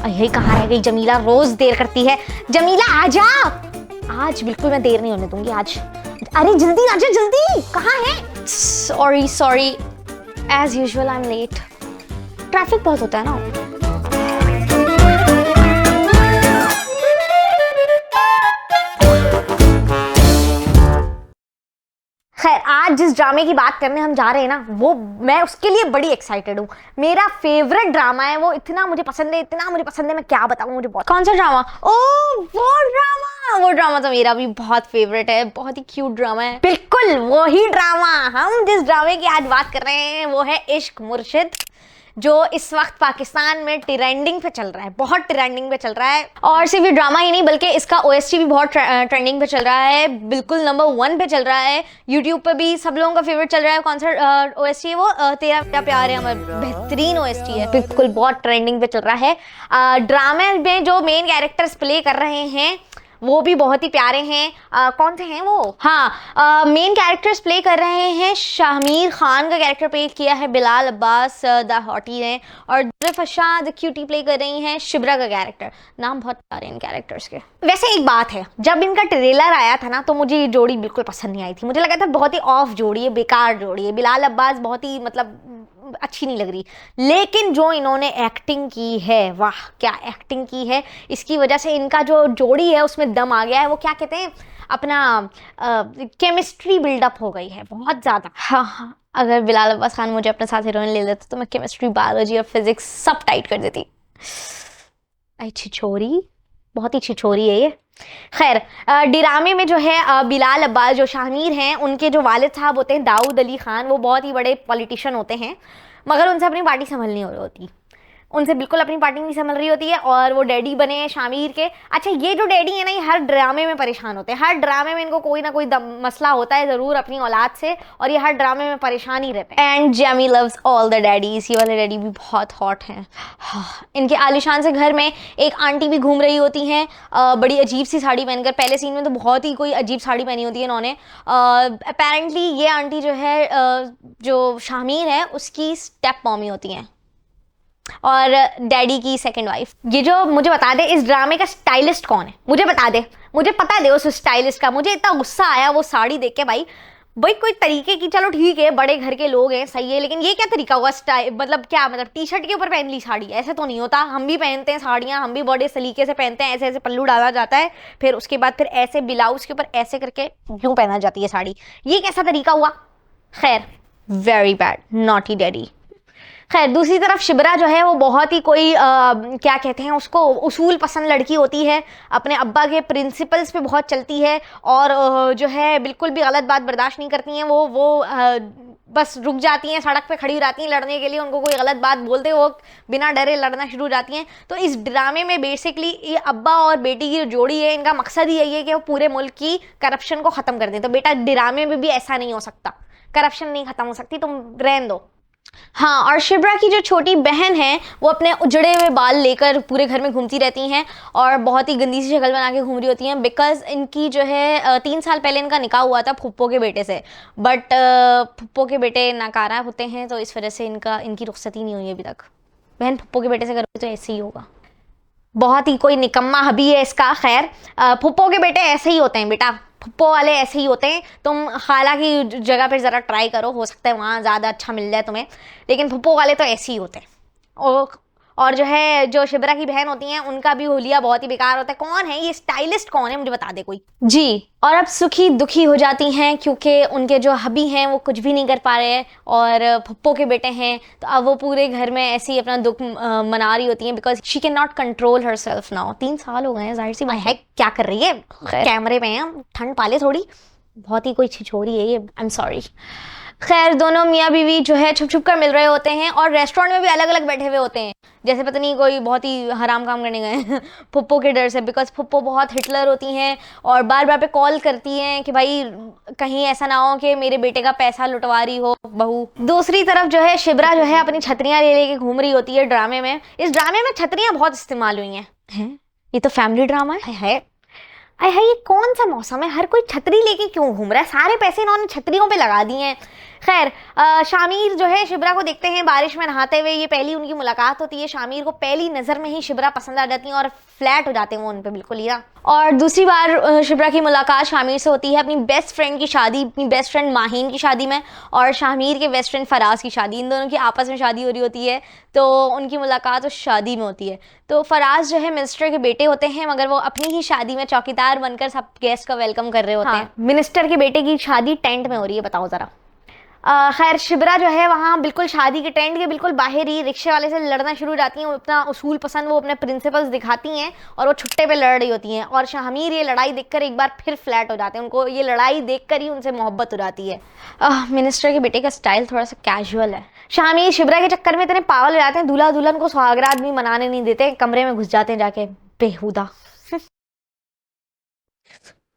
यही कहाँ रह गई जमीला, रोज देर करती है। जमीला आजा, आज बिल्कुल मैं देर नहीं होने दूंगी आज। अरे जल्दी आजा, जल्दी, कहाँ है? Sorry, as usual I am late. Traffic बहुत होता है ना। खैर, आज जिस ड्रामे की बात करने हम जा रहे हैं ना, वो मैं उसके लिए बड़ी एक्साइटेड हूँ। मेरा फेवरेट ड्रामा है वो, इतना मुझे पसंद है, मैं क्या बताऊँ, मुझे बहुत। कौन सा ड्रामा? ओह वो ड्रामा तो मेरा भी बहुत फेवरेट है, बहुत ही क्यूट ड्रामा है। बिल्कुल वही ड्रामा, हम जिस ड्रामे की आज बात कर रहे हैं वो है इश्क मुर्शिद, जो इस वक्त पाकिस्तान में ट्रेंडिंग पे चल रहा है, बहुत ट्रेंडिंग पे चल रहा है। और सिर्फ ये ड्रामा ही नहीं बल्कि इसका OST भी बहुत ट्रेंडिंग पे चल रहा है, बिल्कुल नंबर 1 पे चल रहा है। यूट्यूब पे भी सब लोगों का फेवरेट चल रहा है। कौन सा OST है वो? तेरा प्यार है अमर, बेहतरीन OST है, बिल्कुल बहुत ट्रेंडिंग पे चल रहा है। ड्रामे में जो मेन कैरेक्टर्स प्ले कर रहे हैं वो भी बहुत ही प्यारे हैं। कौन से हैं वो? हाँ, मेन कैरेक्टर्स प्ले कर रहे हैं। शाहमीर खान का कैरेक्टर प्ले किया है बिलाल अब्बास द हॉटी ने, और ज़ुल्फ़ा द क्यूटी प्ले कर रही हैं शिब्रा का कैरेक्टर। नाम बहुत प्यारे इन कैरेक्टर्स के। वैसे एक बात है, जब इनका ट्रेलर आया था ना तो मुझे ये जोड़ी बिल्कुल पसंद नहीं आई थी। मुझे लगा था बहुत ही ऑफ जोड़ी है, बेकार जोड़ी है। बिलाल अब्बास बहुत ही मतलब अच्छी नहीं लग रही, लेकिन जो इन्होंने एक्टिंग की है, वाह क्या एक्टिंग की है, इसकी वजह से इनका जो जोड़ी है उसमें दम आ गया है। वो क्या कहते हैं, अपना केमिस्ट्री बिल्डअप हो गई है बहुत ज़्यादा। हाँ, अगर बिलाल अब्बास खान मुझे अपने साथ हीरोइन ले लेते तो मैं केमिस्ट्री, बायोलॉजी और फिजिक्स सब टाइट कर देती। छिछोरी, बहुत ही छिछोरी है ये। खैर, ड्रामे में जो है बिलाल अब्बास, जो शाहमीर हैं, उनके जो वालिद साहब होते हैं दाऊद अली खान, वो बहुत ही बड़े पॉलिटिशियन होते हैं, मगर उनसे अपनी पार्टी संभलनी हो रही होती, उनसे बिल्कुल अपनी पार्टी नहीं संभल रही होती है, और वो डैडी बने हैं शामीर के। अच्छा, ये जो डैडी है ना, ये हर ड्रामे में परेशान होते हैं, हर ड्रामे में इनको कोई ना कोई मसला होता है ज़रूर अपनी औलाद से, और ये हर ड्रामे में परेशान ही रहते हैं। And Jamie loves all the daddies, ये वाले डैडी भी बहुत हॉट हैं। इनके आलिशान से घर में एक आंटी भी घूम रही होती हैं, बड़ी अजीब सी साड़ी पहनकर। पहले सीन में तो बहुत ही कोई अजीब साड़ी पहनी होती है इन्होंने। अपेरेंटली ये आंटी जो है, जो शामीर है, उसकी स्टेप मॉमी होती हैं और डैडी की सेकंड वाइफ। ये जो मुझे बता दे, इस ड्रामे का स्टाइलिस्ट कौन है, मुझे बता दे, मुझे पता दे उस स्टाइलिस्ट का। मुझे इतना गुस्सा आया वो साड़ी देख के। भाई कोई तरीके की, चलो ठीक है बड़े घर के लोग हैं, सही है, लेकिन ये क्या तरीका हुआ स्टाइल, मतलब क्या, मतलब टी शर्ट के ऊपर पहन ली साड़ी, ऐसे तो नहीं होता। हम भी पहनते हैं साड़ियाँ, हम भी बड़े सलीके से पहनते हैं, ऐसे ऐसे पल्लू डाला जाता है, फिर उसके बाद फिर ऐसे ब्लाउज के ऊपर ऐसे करके यूँ पहना जाती है साड़ी। ये कैसा तरीका हुआ? खैर, वेरी बैड, नॉटी डैडी। खैर, दूसरी तरफ शिब्रा जो है वो बहुत ही कोई क्या कहते हैं उसको, उसूल पसंद लड़की होती है, अपने अब्बा के प्रिंसिपल्स पे बहुत चलती है, और जो है बिल्कुल भी गलत बात बर्दाश्त नहीं करती हैं। वो बस रुक जाती हैं, सड़क पे खड़ी हो जाती हैं लड़ने के लिए। उनको कोई गलत बात बोलते वो बिना डरे लड़ना शुरू हो जाती हैं। तो इस ड्रामे में बेसिकली ये अब्बा और बेटी की जो जोड़ी है, इनका मकसद ही यही है कि वो पूरे मुल्क की करप्शन को ख़त्म कर दें। तो बेटा, ड्रामे में भी ऐसा नहीं हो सकता, करप्शन नहीं ख़त्म हो सकती, तुम रहने दो। हाँ, और शिब्रा की जो छोटी बहन है वो अपने उजड़े हुए बाल लेकर पूरे घर में घूमती रहती हैं, और बहुत ही गंदी सी शक्ल बना के घूम रही होती हैं, बिकॉज इनकी जो है 3 साल पहले इनका निकाह हुआ था फुप्पो के बेटे से, बट फुप्पो के बेटे नाकारा होते हैं, तो इस वजह से इनकी रुखसती नहीं हुई अभी तक। बहन फुप्पो के बेटे से करोगे तो ऐसे ही होगा। बहुत ही कोई निकम्मा हबी है इसका। खैर, फुप्पो के बेटे ऐसे ही होते हैं बेटा, फुप्पो वाले ऐसे ही होते हैं। तुम खाला की जगह पर ज़रा ट्राई करो, हो सकता है वहाँ ज़्यादा अच्छा मिल जाए तुम्हें, लेकिन फुप्पो वाले तो ऐसे ही होते हैं। और जो है, जो शिब्रा की बहन होती हैं, उनका भी हुलिया बहुत ही बेकार होता है। कौन है ये स्टाइलिस्ट, कौन है, मुझे बता दे कोई जी। और अब सुखी दुखी हो जाती हैं क्योंकि उनके जो हबी हैं वो कुछ भी नहीं कर पा रहे हैं, और फुप्पो के बेटे हैं, तो अब वो पूरे घर में ऐसे ही अपना दुख मना रही होती हैं, because she can not control her self now. 3 साल हो गए हैं, जाहिर सी बात है क्या कर रही है, कैमरे में हैं, ठंड पाले थोड़ी, बहुत ही कोई छिछोरी है ये, आई एम सॉरी। खैर, दोनों मियाँ बीवी जो है छुप छुप कर मिल रहे होते हैं, और रेस्टोरेंट में भी अलग अलग बैठे हुए होते हैं, जैसे पता नहीं कोई बहुत ही हराम काम करने गए फुप्पो के डर से, बिकॉज फुप्पो बहुत हिटलर होती हैं और बार बार पे कॉल करती हैं कि भाई कहीं ऐसा ना हो कि मेरे बेटे का पैसा लुटवा रही हो बहू। दूसरी तरफ जो है शिब्रा जो है अपनी छतरियाँ ले लेके घूम रही होती है ड्रामे में। इस ड्रामे में छतरियाँ बहुत इस्तेमाल हुई हैं। ये तो फैमिली ड्रामा है। ये कौन सा मौसम है, हर कोई छतरी लेके क्यों घूम रहा है? सारे पैसे इन्होंने छतरियों पे लगा दिए हैं। खैर शामिर जो है शिब्रा को देखते हैं बारिश में नहाते हुए। ये पहली उनकी मुलाकात होती है। शामिर को पहली नज़र में ही शिब्रा पसंद आ जाती है और फ्लैट हो जाते हैं वो उन पे बिल्कुल ही ना। और दूसरी बार शिब्रा की मुलाकात शामिर से होती है अपनी बेस्ट फ्रेंड की शादी, अपनी बेस्ट फ्रेंड माहीन की शादी में, और शामिर के बेस्ट फ्रेंड फराज की शादी। इन दोनों की आपस में शादी हो रही होती है, तो उनकी मुलाकात उस शादी में होती है। तो फराज जो है मिनिस्टर के बेटे होते हैं, मगर वो अपनी ही शादी में चौकीदार बनकर सब गेस्ट का वेलकम कर रहे होते हैं। मिनिस्टर के बेटे की शादी टेंट में हो रही है, बताओ ज़रा। खैर शिब्रा जो है वहाँ बिल्कुल शादी के टेंट के बिल्कुल बाहर ही रिक्शे वाले से लड़ना शुरू हो जाती हैं। वो अपना उसूल पसंद वो अपने प्रिंसिपल्स दिखाती हैं और वो छुट्टे पे लड़ रही होती हैं। और शामिर ये लड़ाई देखकर एक बार फिर फ्लैट हो जाते हैं। उनको ये लड़ाई देखकर ही उनसे मोहब्बत हो जाती है। मिनिस्टर के बेटे का स्टाइल थोड़ा सा कैजुअल है। शामिर शिब्रा के चक्कर में इतने पागल हो जाते हैं, दूल्हा दुल्हन को सुहागरात भी मनाने नहीं देते, कमरे में घुस जाते हैं जाके बेहुदा।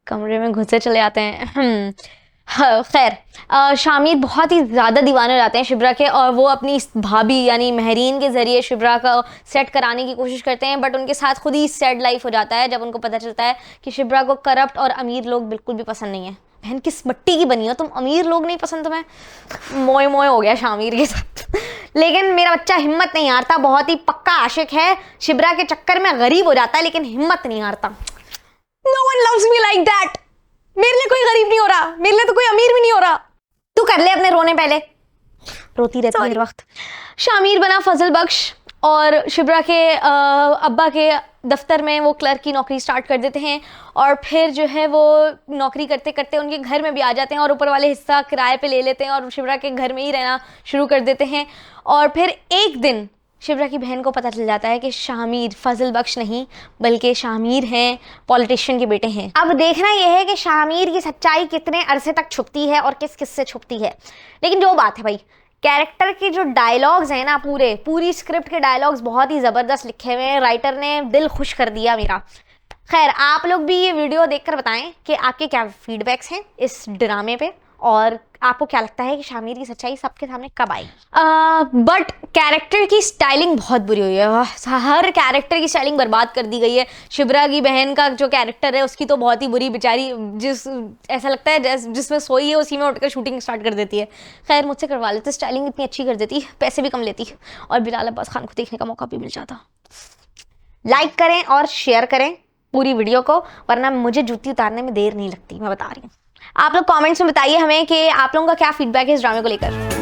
कमरे में घुसे चले आते हैं। खैर शामिर बहुत ही ज़्यादा दीवाने हो जाते हैं शिब्रा के, और वो अपनी भाभी यानी महरीन के ज़रिए शिब्रा का सेट कराने की कोशिश करते हैं, बट उनके साथ खुद ही सैड लाइफ हो जाता है जब उनको पता चलता है कि शिब्रा को करप्ट और अमीर लोग बिल्कुल भी पसंद नहीं है। बहन किस मट्टी की बनी हो तुम, अमीर लोग नहीं पसंद तुम्हें? मोए मोए हो गया शामिर के साथ। लेकिन मेरा बच्चा हिम्मत नहीं हारता, बहुत ही पक्का आशिक है, शिब्रा के चक्कर में गरीब हो जाता है लेकिन हिम्मत नहीं हारता। No one loves me like that. मेरे लिए कोई गरीब नहीं हो रहा, मेरे लिए तो कोई अमीर भी नहीं हो रहा। तू कर ले अपने रोने, पहले रोती रहती है हर वक्त। शामिर बना फजल बख्श और शिब्रा के अब्बा के दफ्तर में वो क्लर्क की नौकरी स्टार्ट कर देते हैं, और फिर जो है वो नौकरी करते करते उनके घर में भी आ जाते हैं और ऊपर वाले हिस्सा किराए पे ले लेते हैं और शिब्रा के घर में ही रहना शुरू कर देते हैं। और फिर एक दिन शिब्रा की बहन को पता चल जाता है कि शामिर फजल बख्श नहीं बल्कि शामिर हैं पॉलिटिशियन के बेटे हैं। अब देखना यह है कि शामिर की सच्चाई कितने अरसे तक छुपती है और किस किस से छुपती है। लेकिन जो बात है भाई, कैरेक्टर के जो डायलॉग्स हैं ना, पूरी स्क्रिप्ट के डायलॉग्स बहुत ही ज़बरदस्त लिखे हुए हैं। राइटर ने दिल खुश कर दिया मेरा। खैर आप लोग भी ये वीडियो देखकर बताएं कि आपके क्या फीडबैक्स हैं इस ड्रामे पे, और आपको क्या लगता है कि शामिर की सच्चाई सबके सामने कब आई। बट कैरेक्टर की स्टाइलिंग बहुत बुरी हुई है, हर कैरेक्टर की स्टाइलिंग बर्बाद कर दी गई है। शिब्रा की बहन का जो कैरेक्टर है उसकी तो बहुत ही बुरी, बेचारी ऐसा लगता है जिसमें सोई है उसी में उठकर शूटिंग स्टार्ट कर देती है। खैर मुझसे करवा लेते, स्टाइलिंग इतनी अच्छी कर देती, पैसे भी कम लेती और बिलाल अब्बास खान को देखने का मौका भी मिल जाता। लाइक करें और शेयर करें पूरी वीडियो को, वरना मुझे जूती उतारने में देर नहीं लगती, मैं बता रही हूँ। आप लोग कमेंट्स में बताइए हमें कि आप लोगों का क्या फीडबैक है इस ड्रामे को लेकर।